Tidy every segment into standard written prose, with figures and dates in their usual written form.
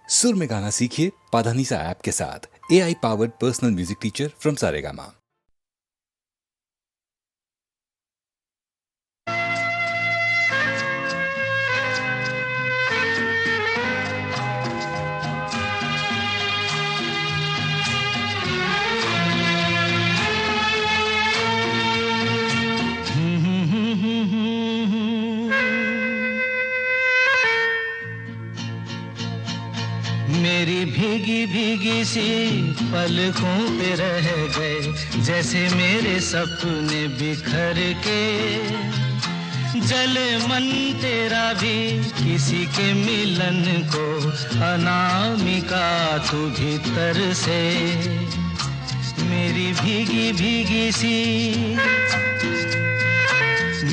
सुर में गाना सीखिए पाधानीसा ऐप के साथ। AI powered personal music teacher from Saregama. मेरी भीगी भीगी सी पलकों पे रह गए जैसे मेरे सपने बिखर के। जले मन तेरा भी किसी के मिलन को, अनामिका तू भीतर से। मेरी भीगी भीगी सी,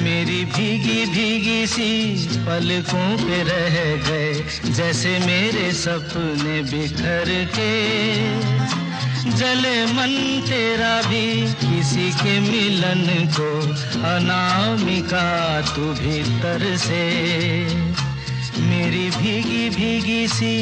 मेरी भीगी भीगी सी पलकों पे रह गए जैसे मेरे सपने बिखर के। जले मन तेरा भी किसी के मिलन को, अनामिका तू भीतर से। मेरी भीगी भीगी सी।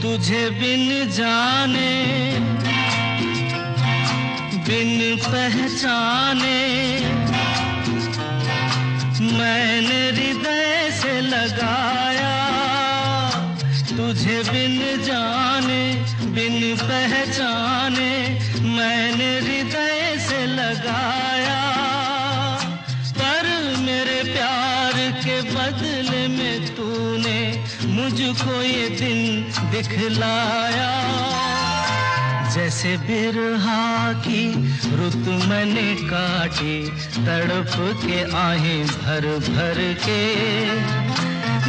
तुझे बिन जाने बिन पहचाने मैंने हृदय से लगाया। तुझे बिन जाने बिन पहचाने मैंने हृदय से लगाया। पर मेरे प्यार के बदले में तूने मुझको ये दिन दिखलाया। जैसे बिरहा की रुत मैंने काटी, तड़प के आहें भर भर के।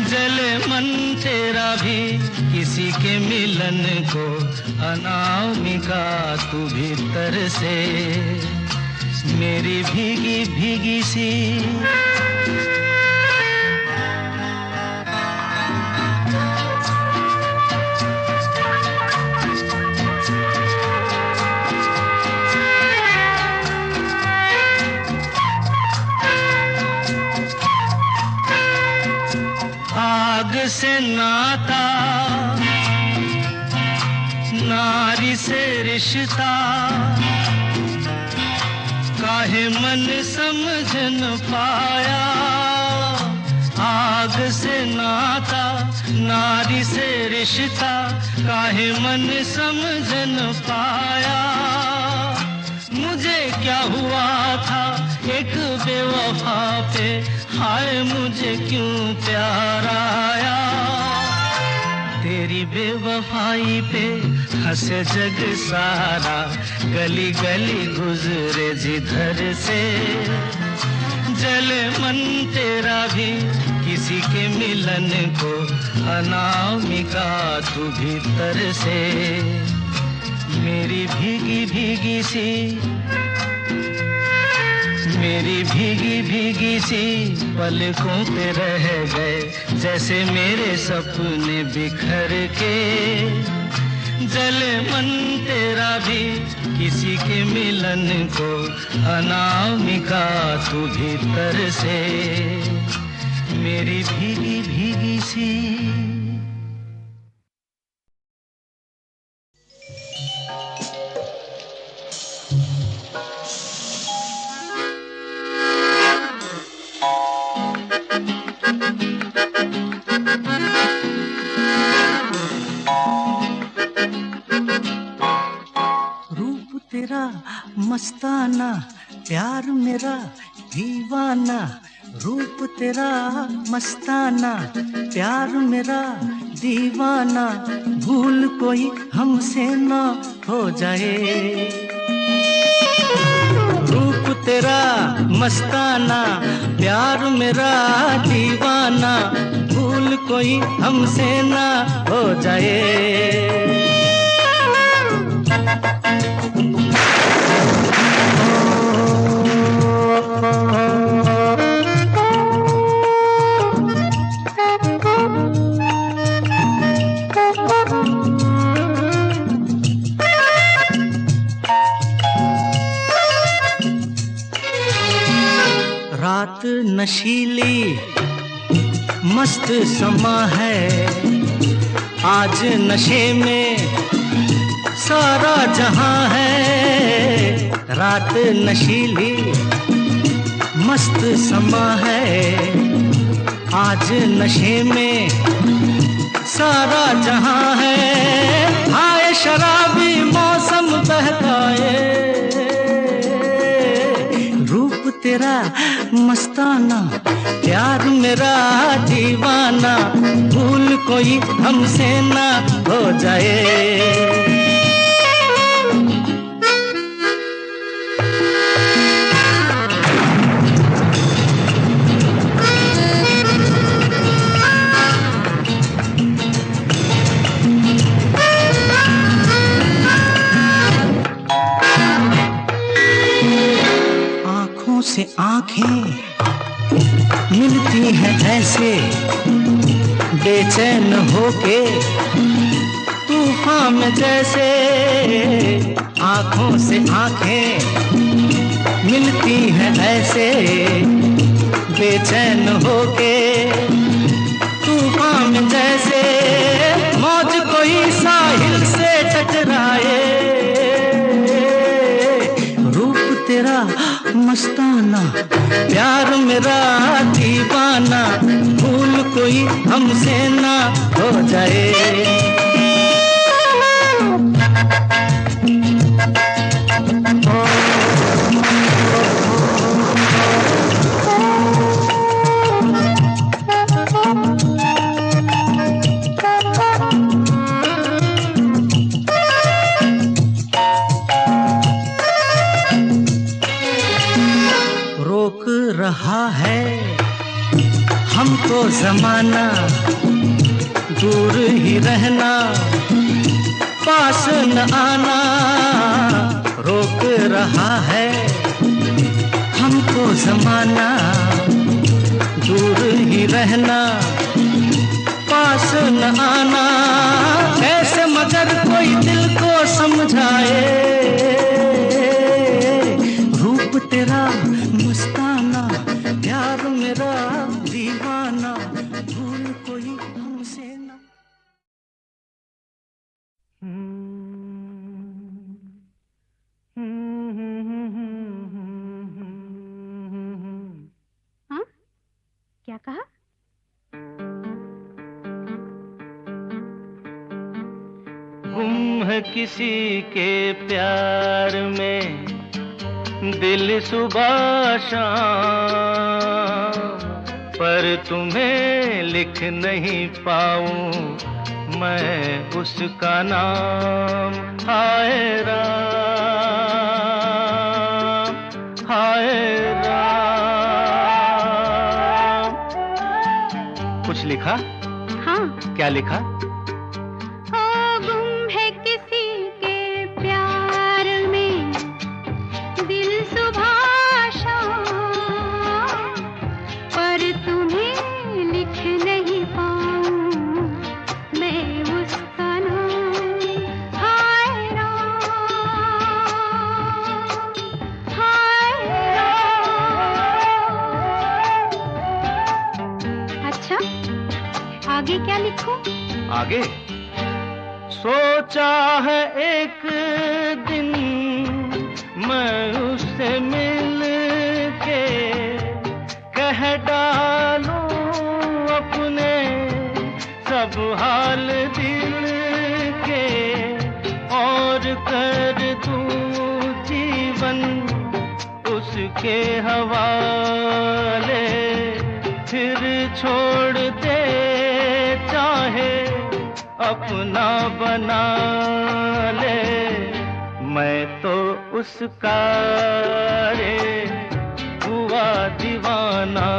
जले मन तेरा भी किसी के मिलन को, अनामिका तू भीतर से। मेरी भीगी भीगी सी। आग से नाता, नारी से रिश्ता, काहे मन समझ न पाया। आग से नाता, नारी से रिश्ता, काहे मन समझ न पाया। मुझे क्या हुआ था एक बेवफा पे, हाय मुझे क्यों प्यार आया। तेरी बेवफाई पे हंसे जग सारा, गली गली गुजरे जिधर से। जले मन तेरा भी किसी के मिलन को, अनामिका तू भीतर से। मेरी भीगी भीगी सी, मेरी भीगी भीगी सी पलकों पे रह गए जैसे मेरे सपने बिखर के। जले मन तेरा भी किसी के मिलन को, अनामिका तू भीतर से। मेरी भीगी भीगी सी। तेरा मस्ताना, प्यार मेरा दीवाना। रूप तेरा मस्ताना, प्यार मेरा दीवाना। भूल कोई हमसे ना हो जाए। रूप तेरा मस्ताना, प्यार मेरा दीवाना। भूल कोई हमसे ना हो जाए। नशीली मस्त समा है, आज नशे में सारा जहां है। रात नशीली मस्त समा है, आज नशे में सारा जहां है। हाय शराबी मौसम बहकाए, रूप तेरा मस्ताना, प्यार मेरा दीवाना, भूल कोई हमसे ना हो जाए। से आंखें मिलती हैं ऐसे, बेचैन होके तूफान में जैसे। आंखों से आंखें मिलती हैं ऐसे, बेचैन होके तूफान में जैसे। मौज कोई साहिल से टकराए, रूप तेरा मस्ताना, प्यार मेरा दीवाना, भूल कोई हमसे ना हो जाए। रहा है हमको ज़माना, दूर ही रहना, पास न आना। रोक रहा है हमको ज़माना, दूर ही रहना, पास न आना। कैसे मगर कोई दिल को समझाए, रूप तेरा मस्ताना, प्यार मेरा दीवाना, भूल कोई हमसे ना। हाँ? क्या कहा? गुम है किसी के प्यार में दिल सुबह शाम, पर तुम्हें लिख नहीं पाऊं मैं उसका नाम। हाय राम, हाय राम। कुछ लिखा? हाँ। क्या लिखा? आगे क्या लिखूं? आगे सोचा है एक दिन मैं उससे मिल के कह डालूं अपने सब हाल दिल के, और कर दूं जीवन उसके हवाले। फिर छोड़ दे चाहे अपना बना ले, मैं तो उसका रे हुआ दीवाना।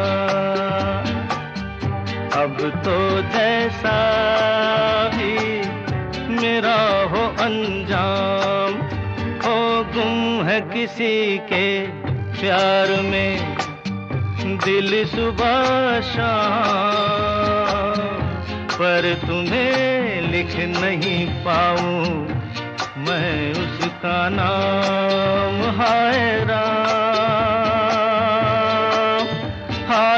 अब तो जैसा भी मेरा हो अंजाम, हो गुम है किसी के प्यार में दिल सुबह शाम, पर तुम्हें लिख नहीं पाऊं मैं उसका नाम। हाय राम, हाय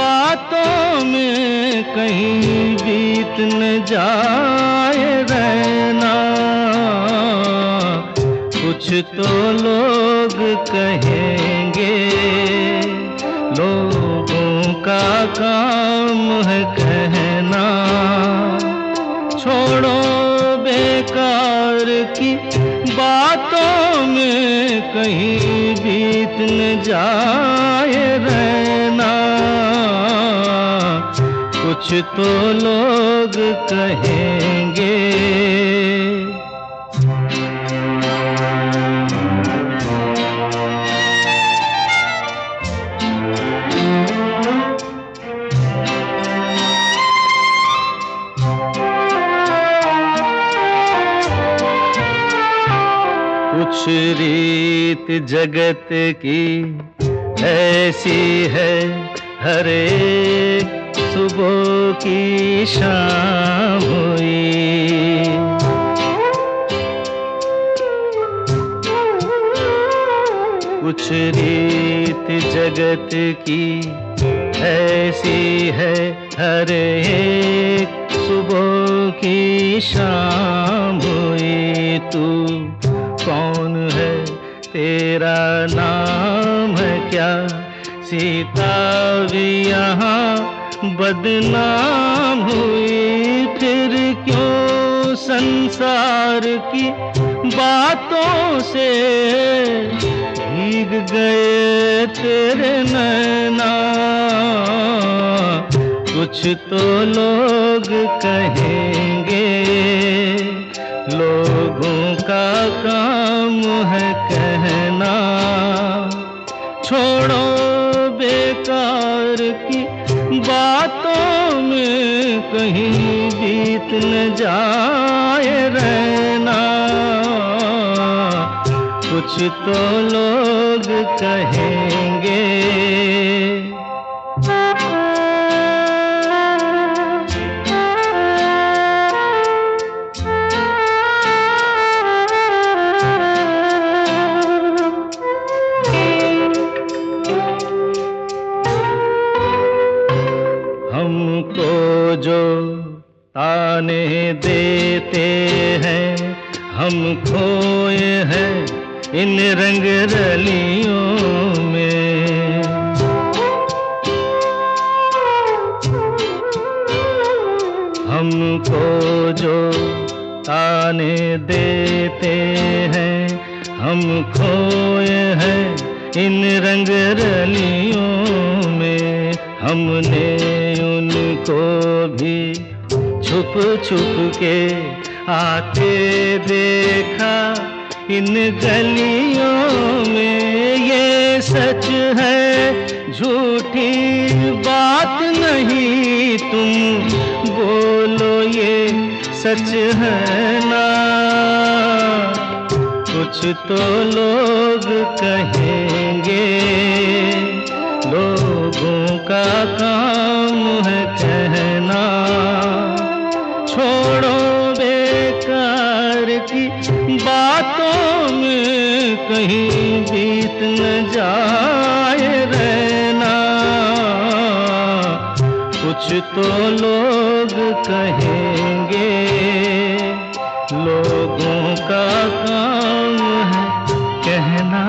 बातों में कहीं बीत न जाए रहना। कुछ तो लोग कहेंगे, लोगों का काम है कहना। छोड़ो बेकार की बातों में कहीं बीत न जाए रहना। कुछ तो लोग कहेंगे। कुछ रीत जगत की ऐसी है, हर एक सुबह की शाम हुई। कुछ रीत जगत की ऐसी है, हर एक सुबह की शाम हुई। तू कौन है, तेरा नाम है क्या? सीता भी यहाँ बदनाम हुई। फिर क्यों संसार की बातों से भीग गए तेरे नैना? कुछ तो लोग कहेंगे, लोगों का काम है कहना। छोड़ो बेकार की बातों में कहीं बीत न जाए रहना। कुछ तो लोग कहेंगे। हमको जो ताने देते हैं, हम खोए हैं इन रंग रलियों में। हमको जो ताने देते हैं, हम खोए हैं इन रंग रलियों में। हमने उनको भी छुप छुप के आते देखा इन गलियों में। ये सच है, झूठी बात नहीं, तुम बोलो ये सच है ना? कुछ तो लोग कहेंगे, लोगों का काम है कहना। छोड़ो बेकार की बातों में कहीं बीत न जाए रहना। कुछ तो लोग कहेंगे, लोगों का काम है कहना।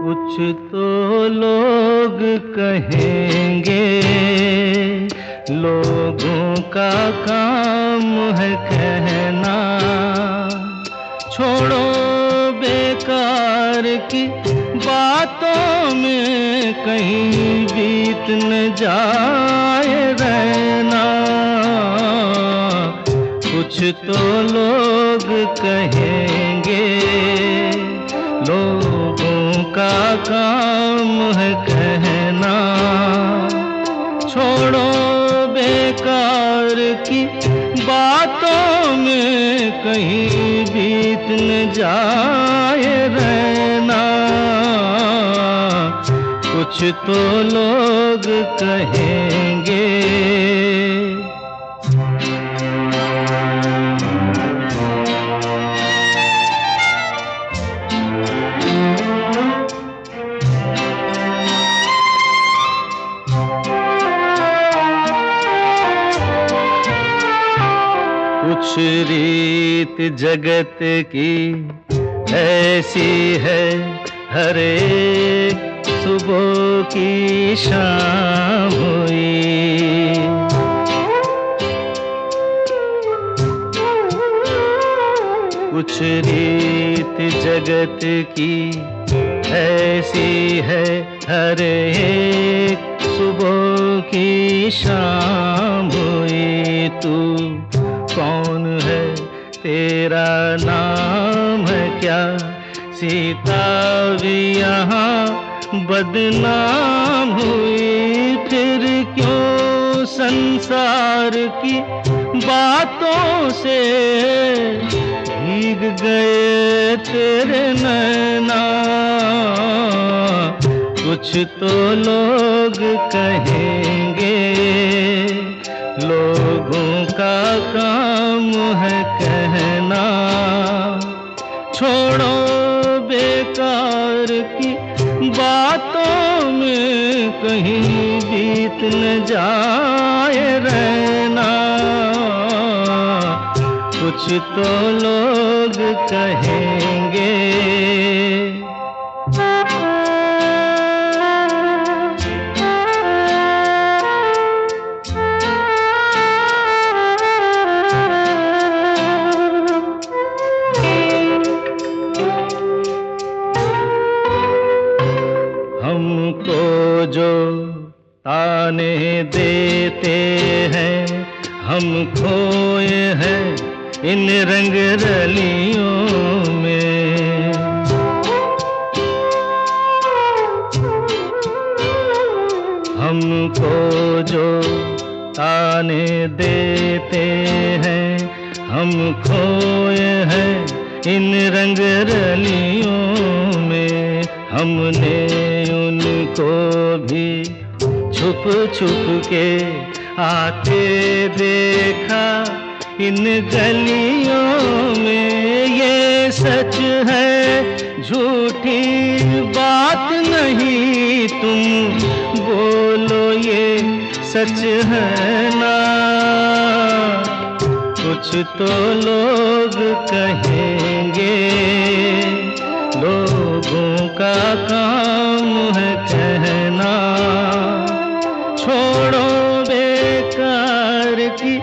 कुछ तो लोग कहेंगे, लोगों का काम है कहना। छोड़ो बेकार की बातों में कहीं बीत न जाए रहना। कुछ तो लोग कहेंगे, लोगों का काम है कहना। छोड़ो बेकार की बातों में कहीं बीत न जाए रहना। कुछ तो लोग कहेंगे। कुछ रीत जगत की ऐसी है, हर एक सुबह की शाम हुई। कुछ रीत जगत की ऐसी है, हर एक सुबह की शाम हुई। तू कौन है, तेरा नाम है क्या? सीता भी यहाँ बदनाम हुई। फिर क्यों संसार की बातों से भीग गए तेरे नैना? कुछ तो लोग कहेंगे, लोगों का काम है कहना। छोड़ो बेकार की बातों में कहीं बीत न जाए रहना। कुछ तो लोग कहेंगे। हमको जो ताने देते हैं, हम खोए हैं इन रंग रलियों में। हमको जो ताने देते हैं, हम खोए हैं इन रंग रलियों में। हमने उनको भी छुप छुप के आते देखा इन गलियों में। ये सच है, झूठी बात नहीं, तुम बोलो ये सच है ना? कुछ तो लोग कहेंगे, लोगों का काम है कहना। छोड़ो बेकार की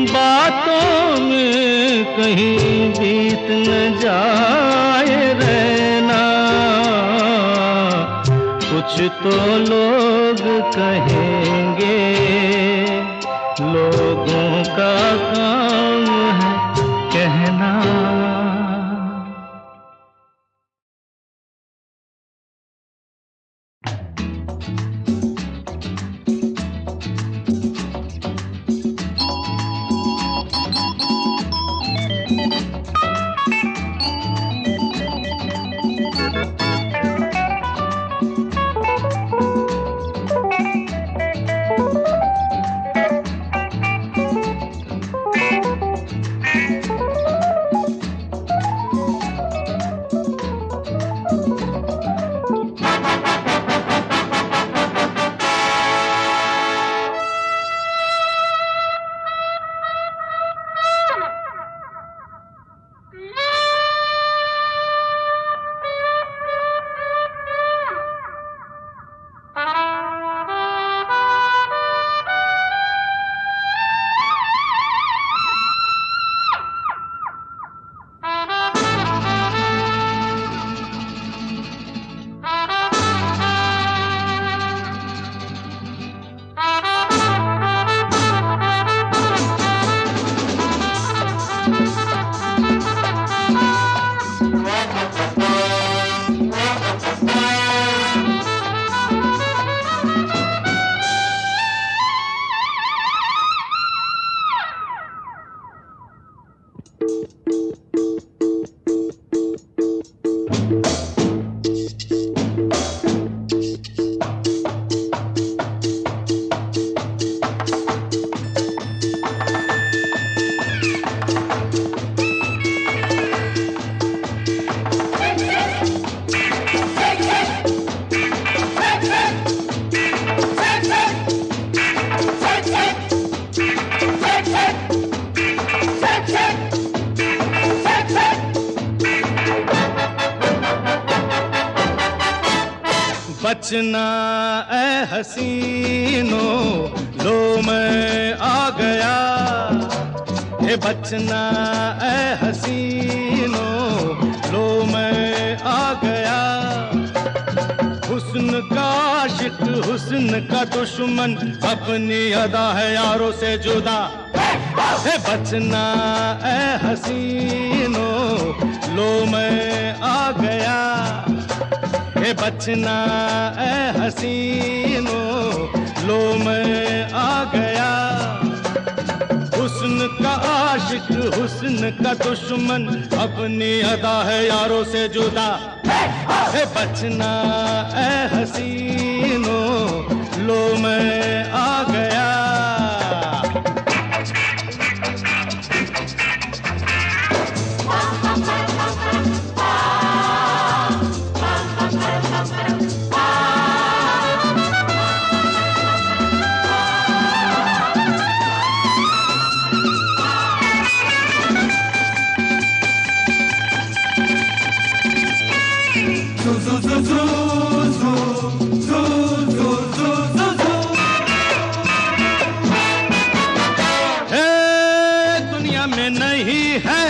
बातों में कहीं बीत न जाए रहना। कुछ तो लोग कहेंगे, लोगों का काम है कहना। बचना ए हसीनो, लो मैं आ गया। हे बचना ए हसीनो, लो मैं आ गया। हुस्न का आशिक, हुस्न का दुश्मन, अपनी अदा है यारों से जुदा। हे बचना ए हसीनो, लो मैं आ गया। हे बचना ए हसीनो, लो मैं आ गया। हुस्न का आशिक, हुस्न का दुश्मन, अपनी अदा है यारों से जुदा। हे बचना ए हसीनो, लो मैं आ गया। दुनिया में नहीं है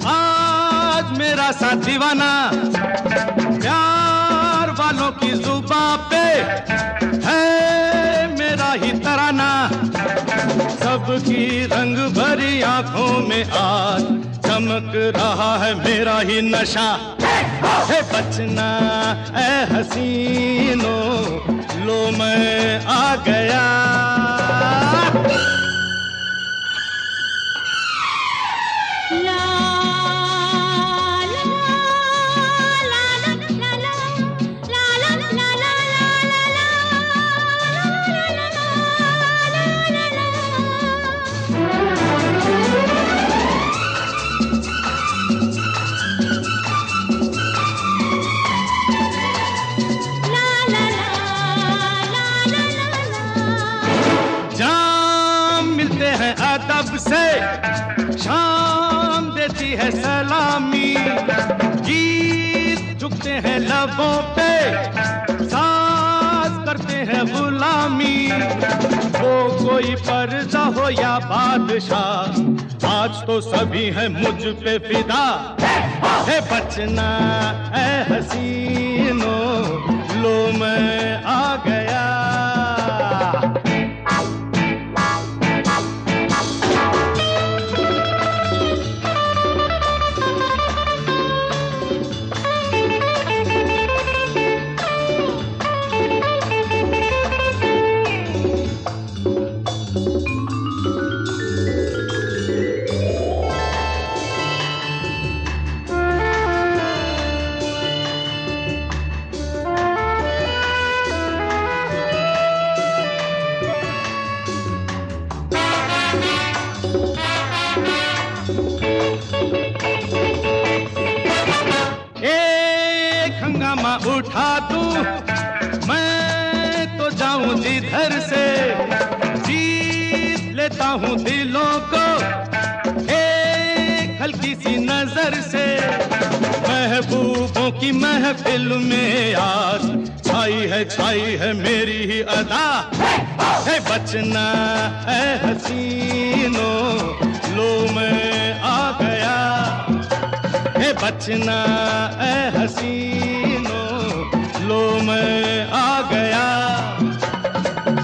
आज मेरा सा दीवाना, प्यार वालों की जुबां पे है मेरा ही तराना। सबकी रंग भरी आंखों में आज चमक रहा है मेरा ही नशा। हे बचना ए हसीनो, लो मैं आ गया। ला ला ला ला ला ला ला ला जाम मिलते हैं अदब से, शाम देती है सलामी। गीत झुकते हैं लबों पे, साज करते हैं गुलामी। वो कोई पर्दा हो या बादशाह, आज तो सभी है मुझ पे फिदा। है बचना ए हसीनो, लो मैं आ गया। उठा दूं मैं तो जाऊं जिधर से, जीत लेता हूं दिलों को एक हल्की सी नजर से। महबूबों की महफिल में आज छाई है मेरी ही अदा। है बचना है हसीनो, लो मैं आ गया। है बचना है हसीनो, लो मैं आ गया।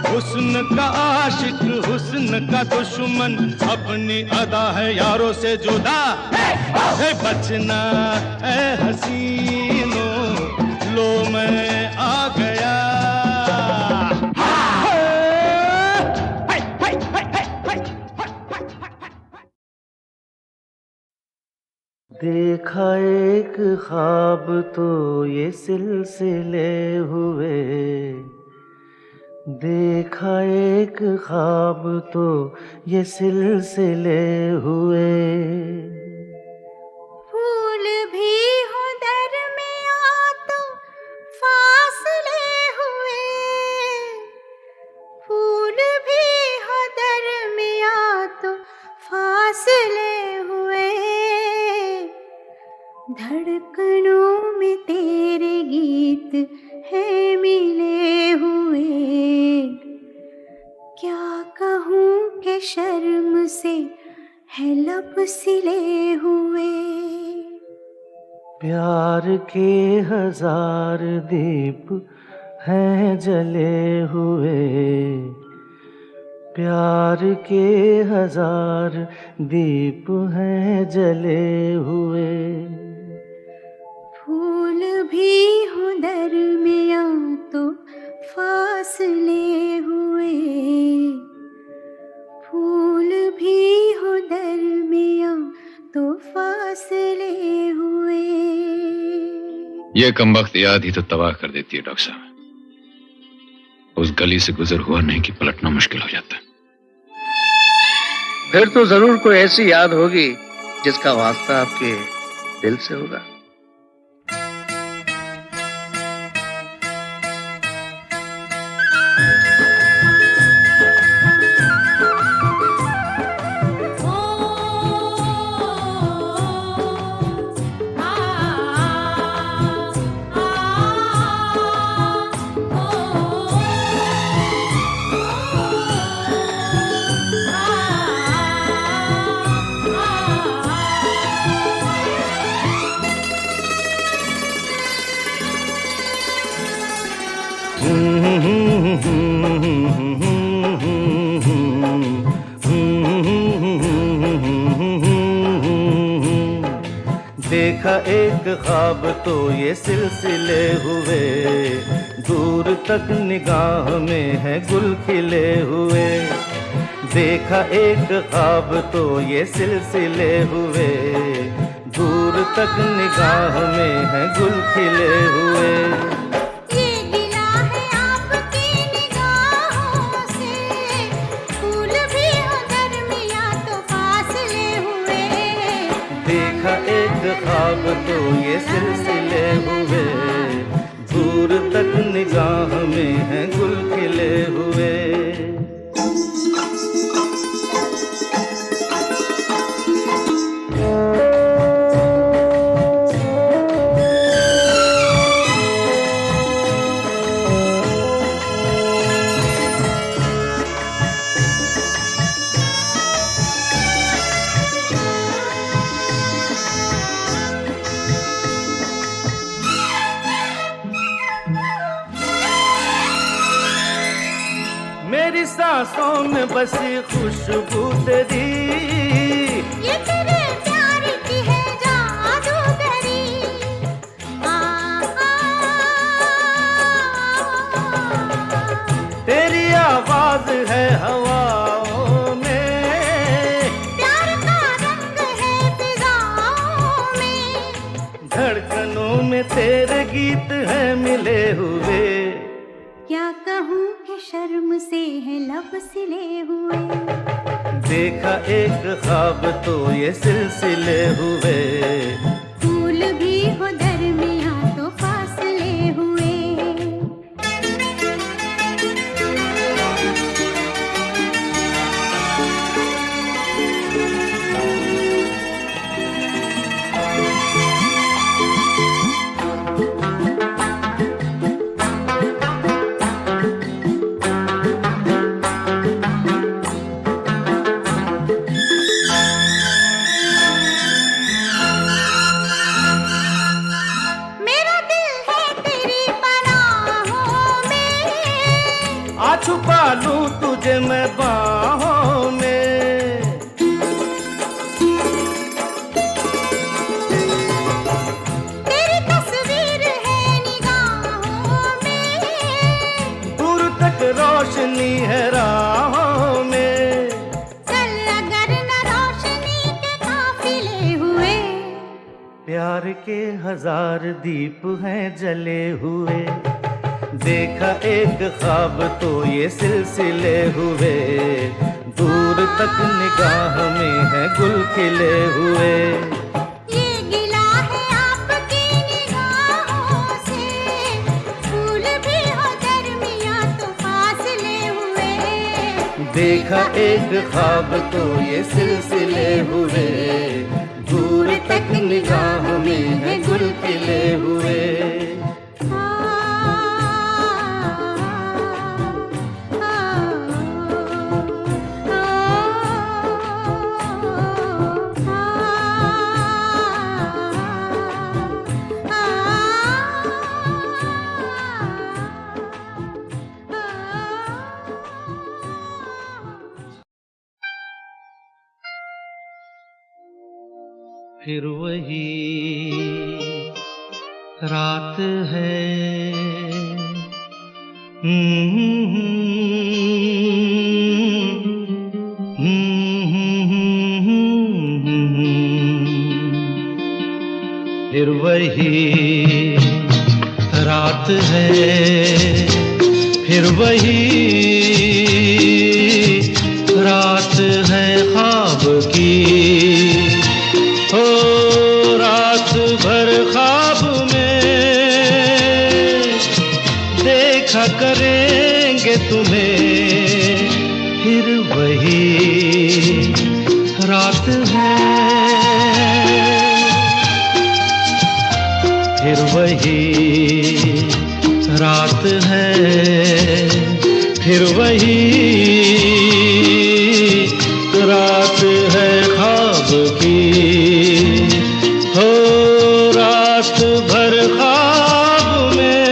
हुस्न का आशिक, हुस्न का दुश्मन, अपनी अदा है यारों से जुदा। है बचना है हसीनो, लो मैं आ गया। देखा एक ख्वाब तो ये सिलसिले हुए, देखा एक ख्वाब तो ये सिलसिले हुए। फूल भी हो दरमियां तो फासले हुए, फूल भी हो दरमियां तो फासले हुए। धड़कनों में तेरे गीत है सिले हुए। प्यार के 1000 दीप हैं जले हुए, प्यार के 1000 दीप हैं जले हुए। फूल भी हो दरमिया तो फासले हुए, फूल भी हो दरमिया तो फासले हुए। ये कमबख्त याद ही तो तबाह कर देती है डॉक्टर साहब। उस गली से गुजर हुआ नहीं कि पलटना मुश्किल हो जाता है। फिर तो जरूर कोई ऐसी याद होगी जिसका वास्ता आपके दिल से होगा। देखा एक ख्वाब तो ये सिलसिले हुए, दूर तक निगाह में है गुल खिले हुए। देखा एक ख्वाब तो ये सिलसिले हुए, दूर तक निगाह में है गुल खिले हुए। ये गिला है आपकी निगाहों से, फूल भी हो दरमिया तो फासले हुए। देखा एक ख्वाब तो ये सिलसिले हुए, दूर तक निगाह में है गुल खिले हुए। मेरी सांसों में बसी खुशबू तेरी, ये तेरे प्यार की है जादूगरी। तेरी आवाज है हवाओं में, प्यार का रंग है फिजाओं में। धड़कनों में तेरे गीत हैं मिले हुए। क्या कहूँ कि शर्म से है लब सिले हुए। देखा एक ख्वाब तो ये सिलसिले हुए, फूल भी हो दरमिया तो फासले हुए। आ छुपा लूं तुझे मैं बाहों में। तेरी तस्वीर है निगाहों में, दूर तक रोशनी है राहों में। चल अगर न रोशनी के काफिले हुए। प्यार के 1000 दीप हैं जले हुए। देखा एक ख्वाब तो ये सिलसिले हुए, दूर तक निगाह में है गुल खिले हुए। ये गिला है आपकी निगाहों से, फूल भी हो दरमिया तो फासले हुए। देखा एक ख्वाब तो ये सिलसिले हुए, दूर तक निगाह में है गुल खिले हुए। आ फिर वही रात है। फिर वही रात है, फिर वही रात है ख्वाब की। हो रात भर ख्वाब में देखा करेंगे तुम्हें, फिर वही रात है, फिर वही रात है, फिर वही रात है ख्वाब की। हो रात भर ख्वाब में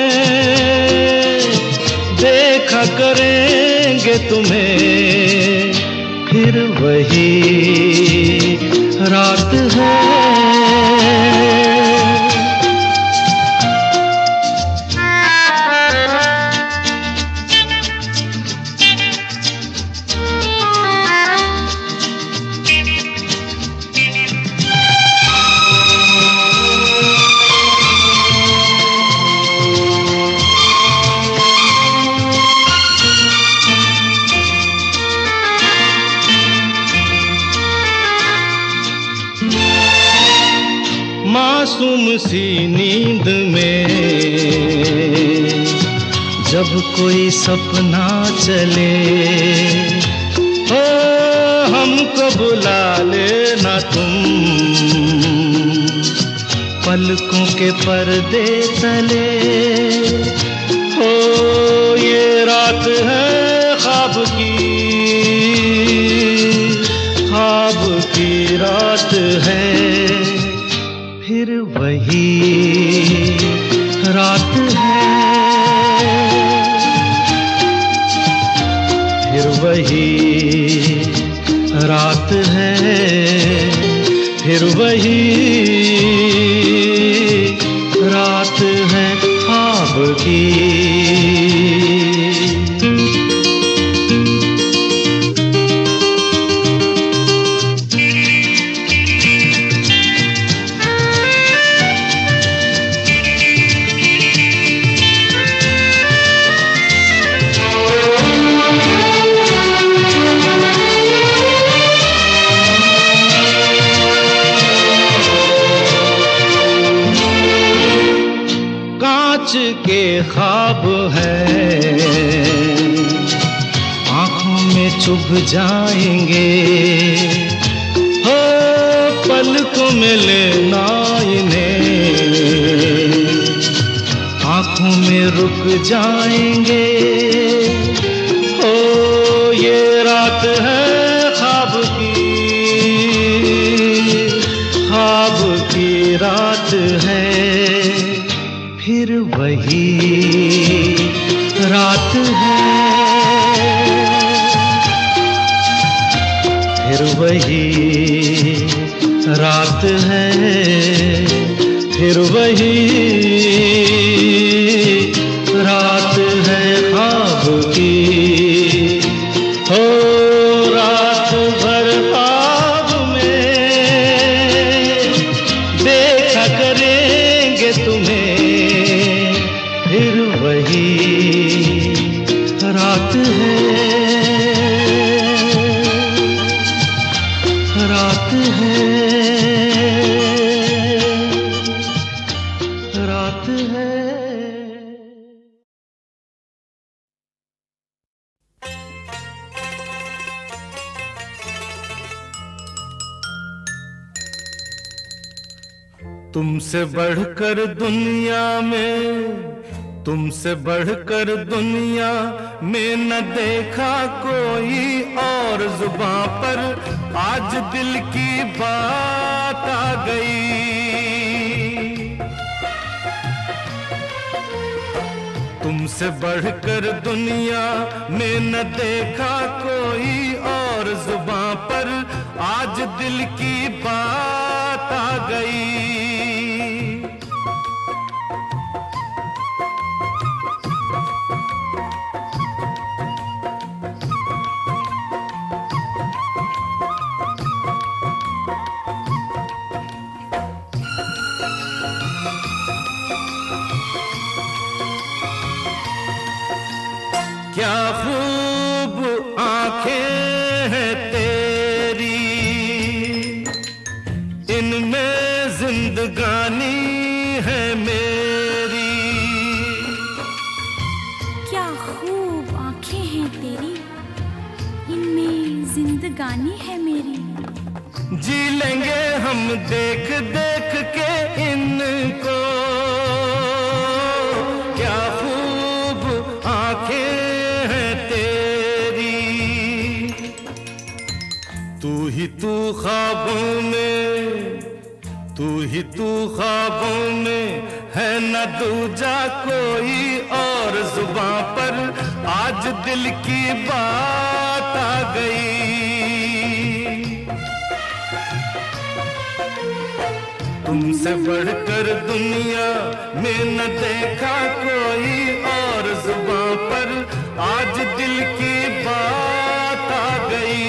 देखा करेंगे तुम्हें, फिर वही रात है। मासूम सी नींद में जब कोई सपना चले, हो हमको बुला लेना तुम पलकों के पर्दे तले। हो ये रात है ख्वाब की, ख्वाब की रात है, फिर वही रात है, फिर वही रात है, फिर वही रात है ख्वाब की। के ख्वाब है आँखों में चुभ जाएंगे, हो पलकों में लेना इन्हें आँखों में रुक जाएंगे। हो ये रात है ख्वाब की, ख्वाब की रात है, फिर वही रात है, फिर वही रात है, फिर वही रात है ख्वाब की। हो रात भर ख्वाब में देखा करेंगे तुम्हें, फिर वही रात है, रात है, रात है। तुमसे बढ़कर दुनिया में, तुमसे बढ़कर दुनिया में न देखा कोई और, जुबां पर आज दिल की बात आ गई। तुमसे बढ़कर दुनिया में न देखा कोई और, जुबां पर आज दिल की बात आ गई। क्या खूब आंखें हैं तेरी, इनमें जिंदगानी है मेरी। क्या खूब आंखें हैं तेरी, इनमें जिंदगानी है मेरी। जी लेंगे हम देख देख के इनको, क्या खूब आंखें हैं तेरी। तू ही तू ख्वाबों में, तू ही तू ख्वाबों में है न दूजा कोई और। जुबां पर आज दिल की बात आ गई। तुमसे बढ़कर दुनिया में न देखा कोई और। जुबां पर आज दिल की बात आ गई।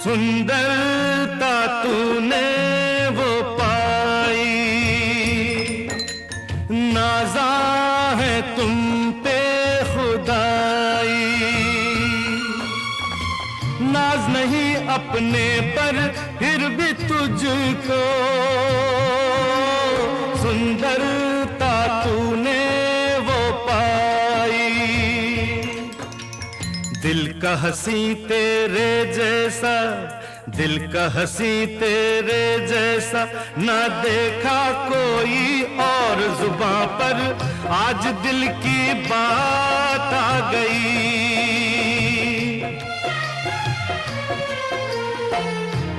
सुंदरता तूने वो पाई, नाज़ा है तुम पे खुदाई। नाज नहीं अपने पर फिर भी तुझको, सुंदरता तूने वो पाई। दिल का हंसी तेरे जैसा, दिल का हंसी तेरे जैसा ना देखा कोई और। जुबां पर आज दिल की बात आ गई।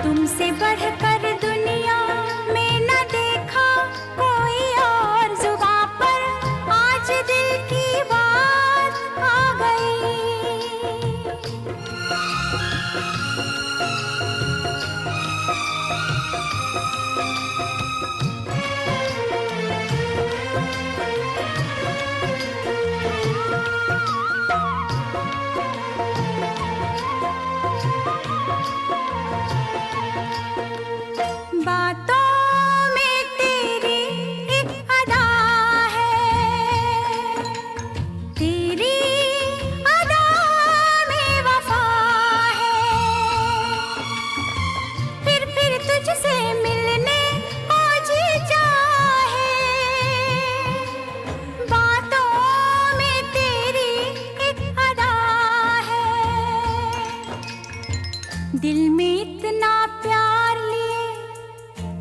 तुमसे बढ़कर दुनिया में न देखा कोई और। जुबां पर आज दिल की बात आ गई। बातों में तेरी एक अदा है, तेरी अदा में वफा है। फिर तुझसे मिलने को जी चाहे। बातों में तेरी एक अदा है, दिल में इतना प्यार लिए,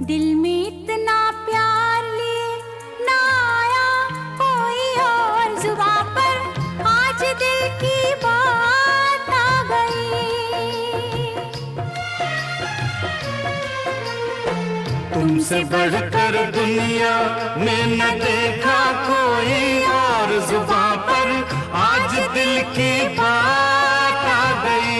दिल में इतना प्यार लिए ना आया कोई और। जुबां पर आज दिल की बात आ गई। तुमसे बढ़कर दुनिया में न देखा कोई और। जुबां पर आज दिल की बात आ गई।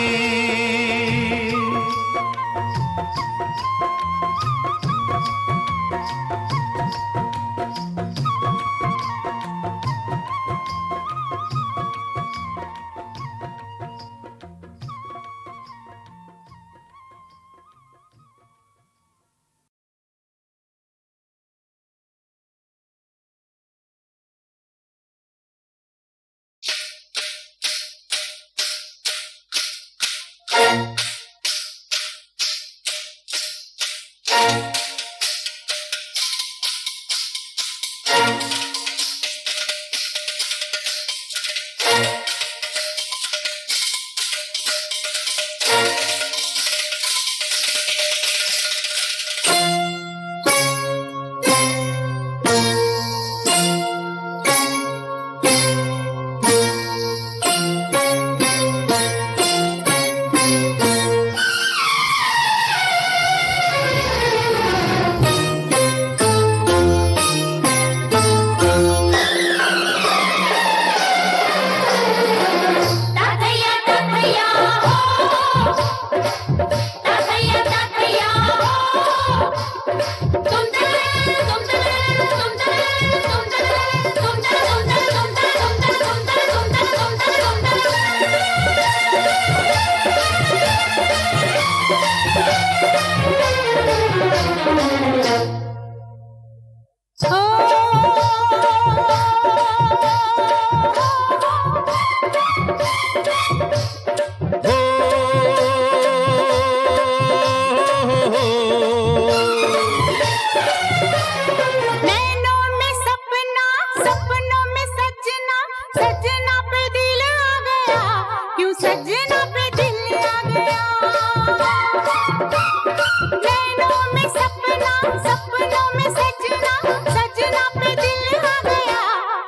में सपना, सपनों में सजना, सजना पे दिल आ गया,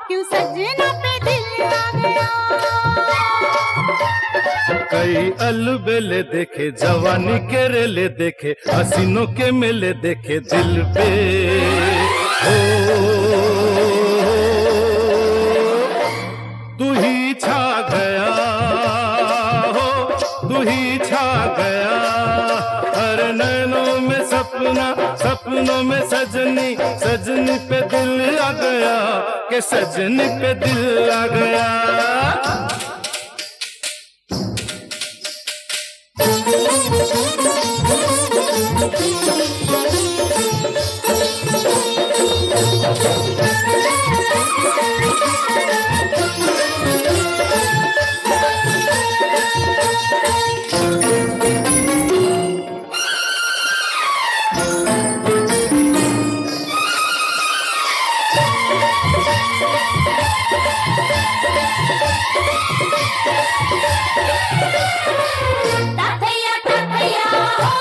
क्यों सजना पे दिल आ गया। कई अलबेले देखे, जवानी के रेले देखे, हसीनों के मेले देखे दिल पे। तू ही छा गया हो, तू ही छा गया। हर नैनों में सपना, सपनों में सजनी, सजनी पे दिल आ गया, के सजनी पे दिल आ गया। ताथैया ताथैया हो,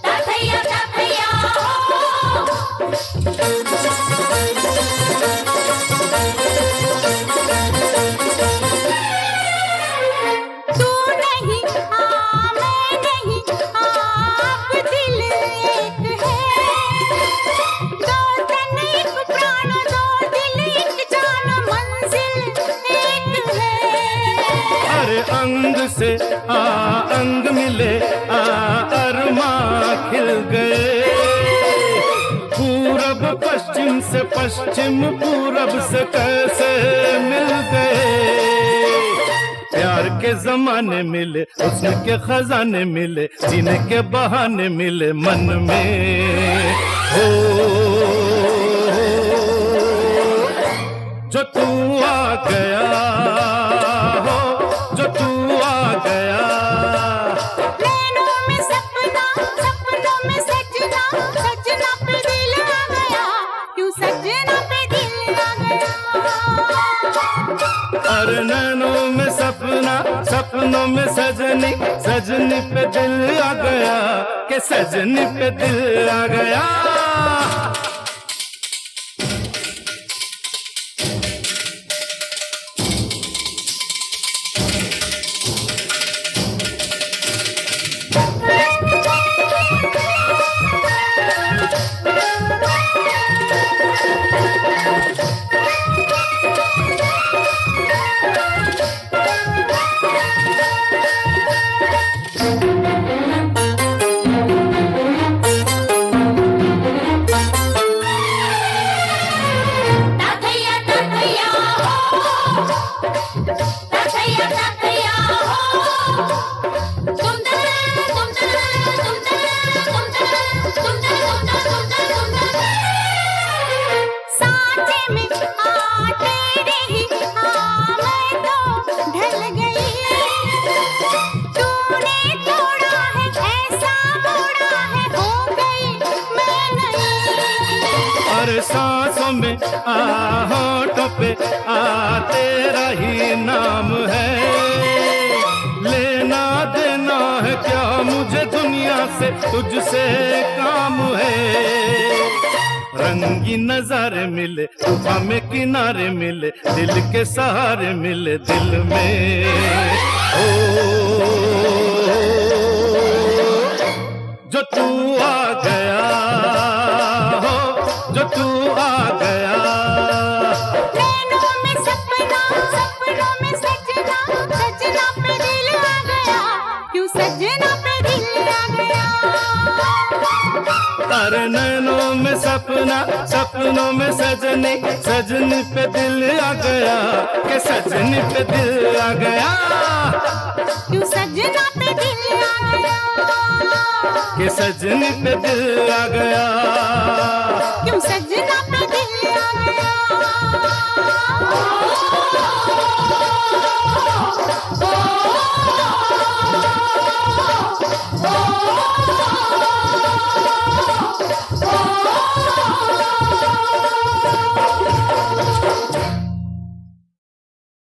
ताथैया ताथैया हो। तू नहीं मैं नहीं, आप दिल एक है, दो तन एक प्राण, दो दिल एक जान, मंजिल एक है। अरे अंग से अंग मिले, अरमां खिल गए। पूरब पश्चिम से, पश्चिम पूरब से कैसे मिल गए। प्यार के जमाने मिले, हुस्न के खजाने मिले, जीने के बहाने मिले मन में। हो जो तू आ गया हो, जो तू आ गया। नैनों में सपना, सपनों में सजना, सजना पे दिल आ गया, क्यों सजना पे दिल आ गया। अरे नैनों में सपना, सपनों में सजनी, सजनी पे दिल आ गया, के सजनी पे दिल आ गया। ताथैया ताथैया हो, ताथैया ताथैया हो। तुम सांचे में तेरे ही मैं तो ढल गई। तूने तोड़ा है, ऐसा मोड़ा है, हो गई मैं नहीं। अरे सांसों में होठों पे तेरा ही नाम है। लेना देना है क्या मुझे दुनिया से, तुझसे काम है। रंगी नजारे मिले, तूफान में किनारे मिले, दिल के सहारे मिले दिल में। ओ जो तू आ गया हो, जो तू आ गया। नैनों में सपना, सपनों में सजना, सजना पे दिल आ गया, क्यों सजना पे दिल आ गया। अरे नैनों में सपना, सपनों में सजनी, सजनी पे दिल आ गया, के सजनी पे दिल आ गया, क्यों सजना पे दिल आ गया। के सजनी पे दिल आ गया, क्यों सजना पे दिल आ गया। ओ